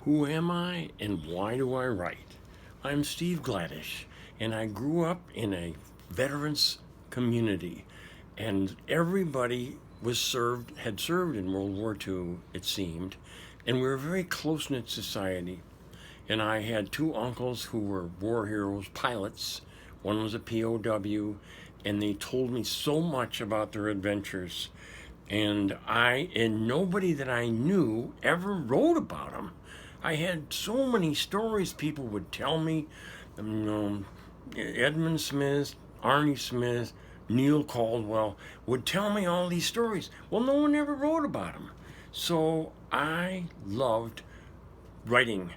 Who am I and why do I write? I'm Steve Gladish, and I grew up in a veterans community, and everybody had served in World War II, it seemed, and we were a very close knit society. And I had two uncles who were war heroes, pilots. One was a POW, and they told me so much about their adventures. And nobody that I knew ever wrote about them. I had so many stories people would tell me. You know, Edmund Smith, Arnie Smith, Neil Caldwell would tell me all these stories. Well, no one ever wrote about them. So I loved writing,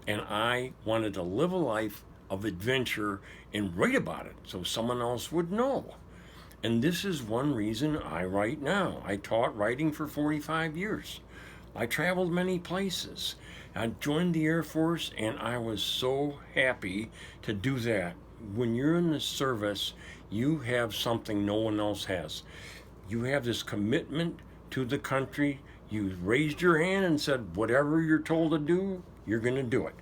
and I wanted to live a life of adventure and write about it so someone else would know. And this is one reason I write now. I taught writing for 45 years. I traveled many places. I joined the Air Force, and I was so happy to do that. When you're in the service, you have something no one else has. You have this commitment to the country. You raised your hand and said, whatever you're told to do, you're going to do it.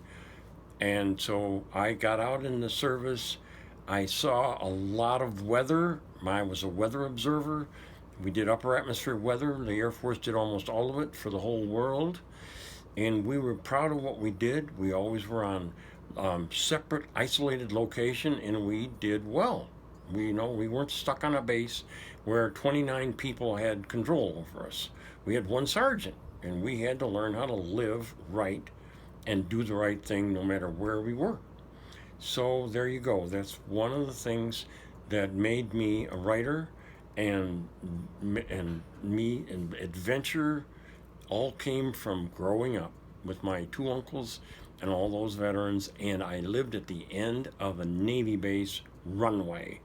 And so I got out in the service. I saw a lot of weather. I was a weather observer. We did upper atmosphere weather. The Air Force did almost all of it for the whole world. And we were proud of what we did. We always were on separate, isolated location, and we did well. We weren't stuck on a base where 29 people had control over us. We had one sergeant, and we had to learn how to live right and do the right thing no matter where we were. So there you go. That's one of the things that made me a writer, and me and adventure all came from growing up with my two uncles and all those veterans, and I lived at the end of a Navy base runway.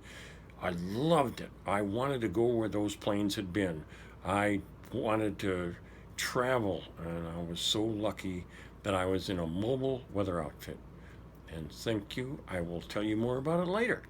I loved it. I wanted to go where those planes had been. I wanted to travel, and I was so lucky that I was in a mobile weather outfit. And thank you. I will tell you more about it later.